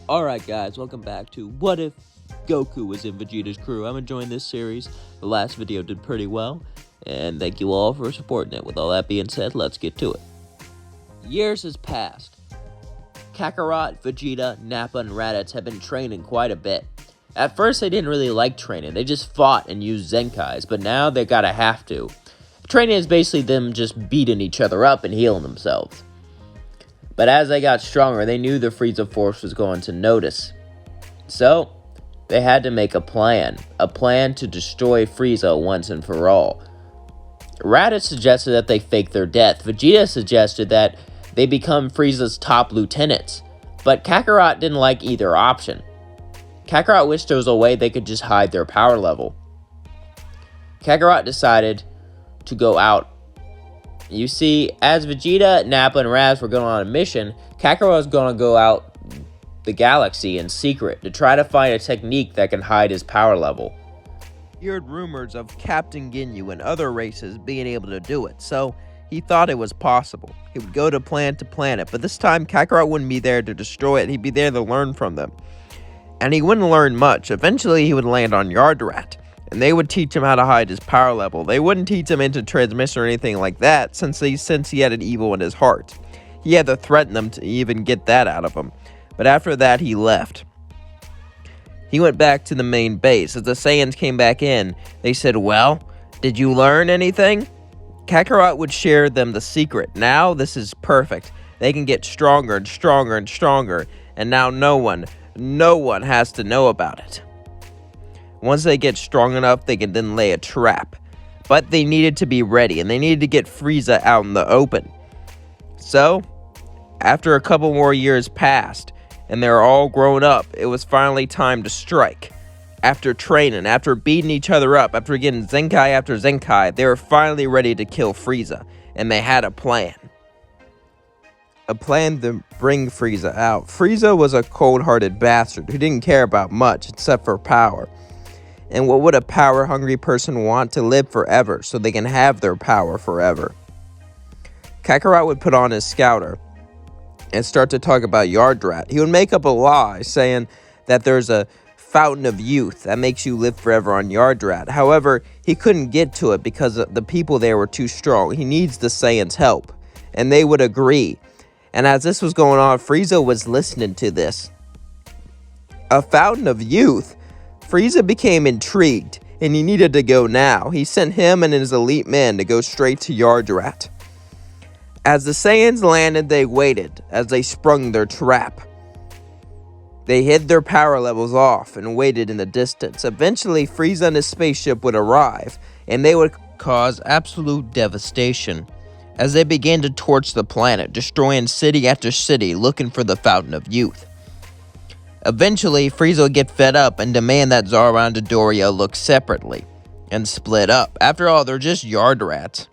Alright guys, welcome back to What If Goku was in Vegeta's crew. I'm enjoying this series. The last video did pretty well, and thank you all for supporting it. With all that being said, let's get to it. Years has passed. Kakarot, Vegeta, Nappa, and Raditz have been training quite a bit. At first, they didn't really like training. They just fought and used Zenkais, but now they gotta have to. Training is basically them just beating each other up and healing themselves. But as they got stronger, they knew the Frieza force was going to notice. So, they had to make a plan to destroy Frieza once and for all. Raditz suggested that they fake their death. Vegeta suggested that they become Frieza's top lieutenants. But Kakarot didn't like either option. Kakarot wished there was a way they could just hide their power level. Kakarot decided to go out. You see, as Vegeta, Nappa, and Raz were going on a mission, Kakarot was going to go out the galaxy in secret to try to find a technique that can hide his power level. He heard rumors of Captain Ginyu and other races being able to do it, so he thought it was possible. He would go to planet, but this time Kakarot wouldn't be there to destroy it, he'd be there to learn from them. And he wouldn't learn much. Eventually, he would land on Raditz, and they would teach him how to hide his power level. They wouldn't teach him into transmission or anything like that, since he had an evil in his heart. He had to threaten them to even get that out of him. But after that, he left. He went back to the main base. As the Saiyans came back in, they said, "Well, did you learn anything?" Kakarot would share them the secret. Now, this is perfect. They can get stronger and stronger and stronger, and now no one has to know about it. Once they get strong enough, they can then lay a trap. But they needed to be ready, and they needed to get Frieza out in the open. So, after a couple more years passed, and they were all grown up, it was finally time to strike. After training, after beating each other up, after getting Zenkai after Zenkai, they were finally ready to kill Frieza, and they had a plan. A plan to bring Frieza out. Frieza was a cold-hearted bastard who didn't care about much except for power. And what would a power-hungry person want? To live forever, so they can have their power forever. Kakarot would put on his scouter and start to talk about Raditz. He would make up a lie, saying that there's a fountain of youth that makes you live forever on Raditz. However, he couldn't get to it because the people there were too strong. He needs the Saiyans' help, and they would agree. And as this was going on, Frieza was listening to this. A fountain of youth? Frieza became intrigued, and he needed to go now. He sent him and his elite men to go straight to Raditz. As the Saiyans landed, they waited as they sprung their trap. They hid their power levels off and waited in the distance. Eventually, Frieza and his spaceship would arrive, and they would cause absolute devastation as they began to torch the planet, destroying city after city, looking for the Fountain of Youth. Eventually, Frieza would get fed up and demand that Zarbon and Dodoria look separately and split up. After all, they're just Raditz.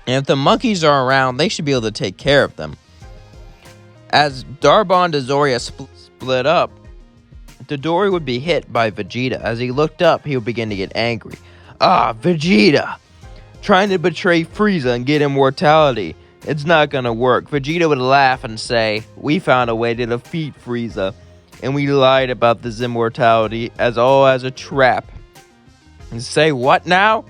And if the monkeys are around, they should be able to take care of them. As Zarbon and Dodoria split up, Dodoria would be hit by Vegeta. As he looked up, he would begin to get angry. Vegeta! Trying to betray Frieza and get immortality. It's not gonna work. Vegeta would laugh and say, "We found a way to defeat Frieza, and we lied about this immortality as a trap." And say, "What now?"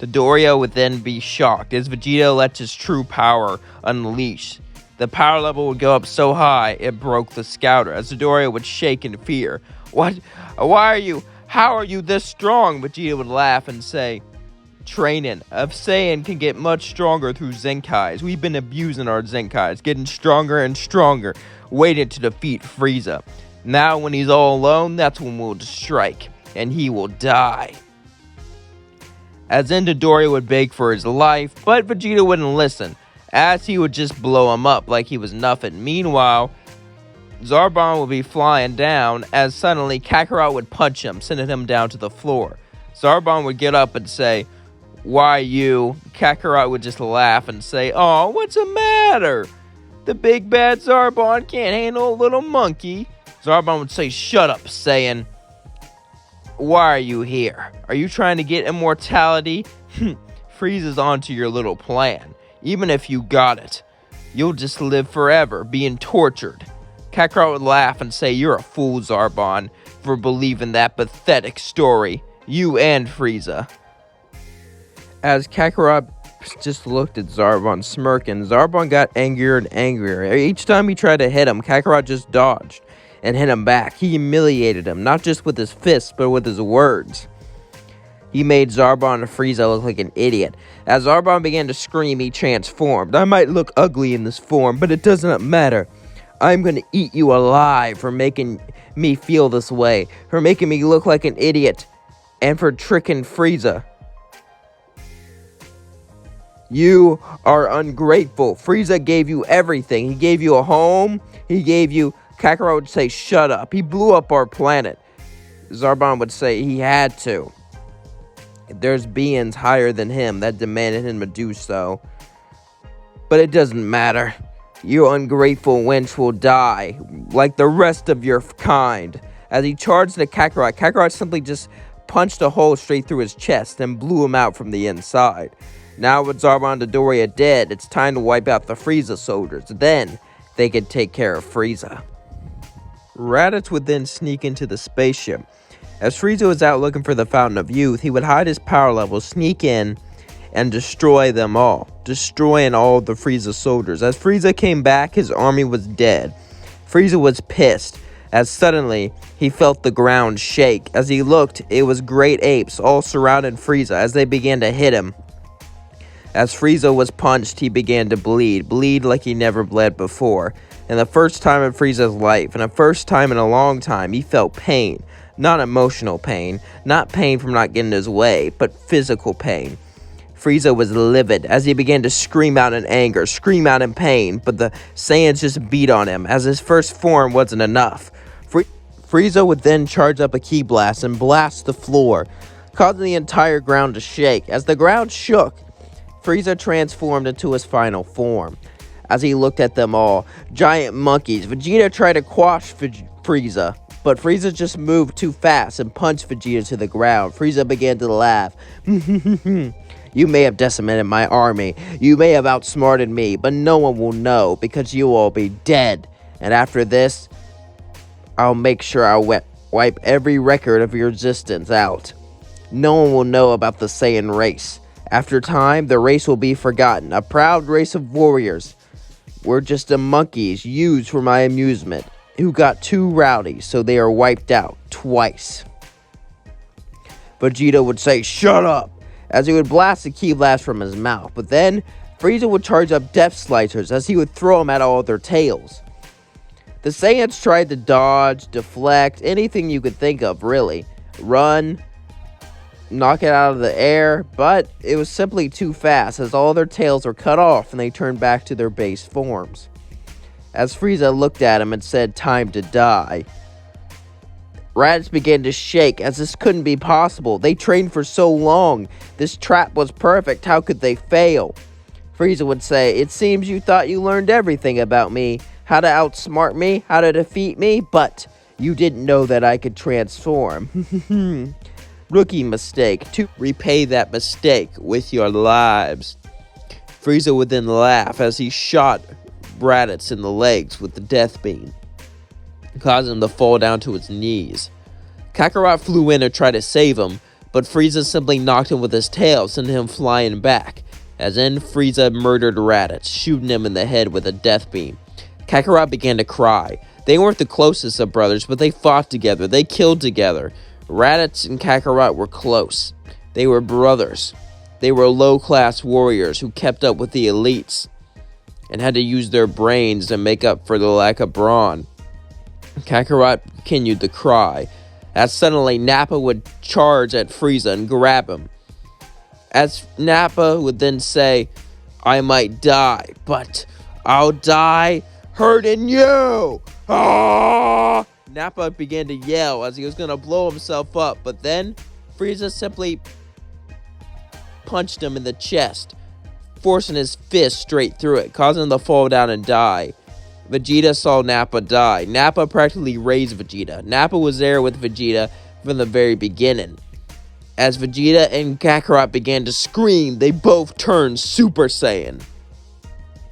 Dodoria would then be shocked as Vegeta lets his true power unleash. The power level would go up so high, it broke the scouter, as Dodoria would shake in fear. "What? How are you this strong?" Vegeta would laugh and say, "Training. A Saiyan can get much stronger through Zenkais. We've been abusing our Zenkais, getting stronger and stronger, waiting to defeat Frieza. Now when he's all alone, that's when we'll strike, and he will die." As then Dodoria would beg for his life, but Vegeta wouldn't listen, as he would just blow him up like he was nothing. Meanwhile, Zarbon would be flying down, as suddenly Kakarot would punch him, sending him down to the floor. Zarbon would get up and say, "Why you?" Kakarot would just laugh and say, "Oh, what's the matter? The big bad Zarbon can't handle a little monkey." Zarbon would say, "Shut up, Saiyan. Why are you here? Are you trying to get immortality? Frieza's onto your little plan. Even if you got it, you'll just live forever, being tortured. Kakarot would laugh and say, "You're a fool, Zarbon, for believing that pathetic story. You and Frieza." As Kakarot just looked at Zarbon smirking, Zarbon got angrier and angrier. Each time he tried to hit him, Kakarot just dodged and hit him back. He humiliated him, not just with his fists, but with his words. He made Zarbon and Frieza look like an idiot. As Zarbon began to scream, he transformed. "I might look ugly in this form, but it does not matter. I'm gonna eat you alive for making me feel this way, for making me look like an idiot, and for tricking Frieza. You are ungrateful. Frieza gave you everything. He gave you a home. He gave you..." Kakarot would say, "Shut up. He blew up our planet." Zarbon would say he had to. There's beings higher than him that demanded him to do so. But it doesn't matter. Your ungrateful wench will die, like the rest of your kind. As he charged at Kakarot, Kakarot simply just punched a hole straight through his chest and blew him out from the inside. Now with Zarbon and Dodoria dead, it's time to wipe out the Frieza soldiers. Then they could take care of Frieza. Raditz would then sneak into the spaceship. As Frieza was out looking for the Fountain of Youth, he would hide his power levels, sneak in, and destroy them all, destroying all the Frieza soldiers. As Frieza came back, his army was dead. Frieza was pissed, as suddenly he felt the ground shake. As he looked, it was great apes all surrounding Frieza as they began to hit him. As Frieza was punched, he began to bleed like he never bled before. And the first time in Frieza's life, and the first time in a long time, he felt pain. Not emotional pain, not pain from not getting his way, but physical pain. Frieza was livid as he began to scream out in anger, scream out in pain, but the Saiyans just beat on him as his first form wasn't enough. Frieza would then charge up a ki blast and blast the floor, causing the entire ground to shake. As the ground shook, Frieza transformed into his final form. As he looked at them all, giant monkeys, Vegeta tried to quash Frieza, but Frieza just moved too fast and punched Vegeta to the ground. Frieza began to laugh. "You may have decimated my army, you may have outsmarted me, but no one will know because you will all be dead. And after this, I'll make sure I wipe every record of your existence out. No one will know about the Saiyan race. After time, the race will be forgotten, a proud race of warriors. We're just the monkeys used for my amusement, who got too rowdy, so they are wiped out twice." Vegeta would say, "Shut up," as he would blast a ki blast from his mouth. But then, Frieza would charge up Death Slicers as he would throw them at all their tails. The Saiyans tried to dodge, deflect, anything you could think of, really. Run, knock it out of the air, but it was simply too fast as all their tails were cut off and they turned back to their base forms. As Frieza looked at him and said, "Time to die," Raditz began to shake as this couldn't be possible. They trained for so long. This trap was perfect. How could they fail? Frieza would say, "It seems you thought you learned everything about me, how to outsmart me, how to defeat me, but you didn't know that I could transform." Rookie mistake. To repay that mistake with your lives. Frieza would then laugh as he shot Raditz in the legs with the death beam, causing him to fall down to his knees. Kakarot flew in to try to save him, but Frieza simply knocked him with his tail, sending him flying back. As then Frieza murdered Raditz, shooting him in the head with a death beam. Kakarot began to cry. They weren't the closest of brothers, but they fought together. They killed together. Raditz and Kakarot were close. They were brothers. They were low-class warriors who kept up with the elites and had to use their brains to make up for the lack of brawn. Kakarot continued to cry, as suddenly Nappa would charge at Frieza and grab him. As Nappa would then say, "I might die, but I'll die hurting you! Ah!" Nappa began to yell as he was going to blow himself up, but then Frieza simply punched him in the chest, forcing his fist straight through it, causing him to fall down and die. Vegeta saw Nappa die. Nappa practically raised Vegeta. Nappa was there with Vegeta from the very beginning. As Vegeta and Kakarot began to scream, they both turned Super Saiyan.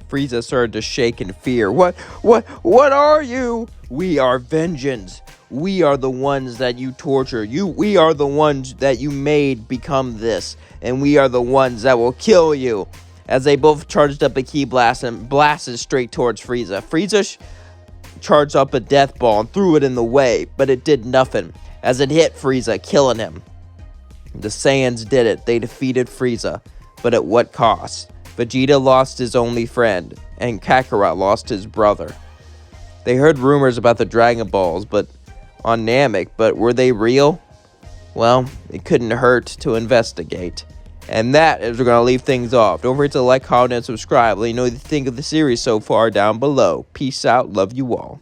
Frieza started to shake in fear. What are you? We are vengeance. We are the ones that you torture. We are the ones that you made become this. And we are the ones that will kill you. As they both charged up a ki blast and blasted straight towards Frieza. Frieza charged up a death ball and threw it in the way, but it did nothing as it hit Frieza, killing him. The Saiyans did it. They defeated Frieza, but at what cost? Vegeta lost his only friend, and Kakarot lost his brother. They heard rumors about the Dragon Balls on Namek, but were they real? Well, it couldn't hurt to investigate. And that is we're going to leave things off. Don't forget to like, comment, and subscribe. Let me know what you think of the series so far down below. Peace out. Love you all.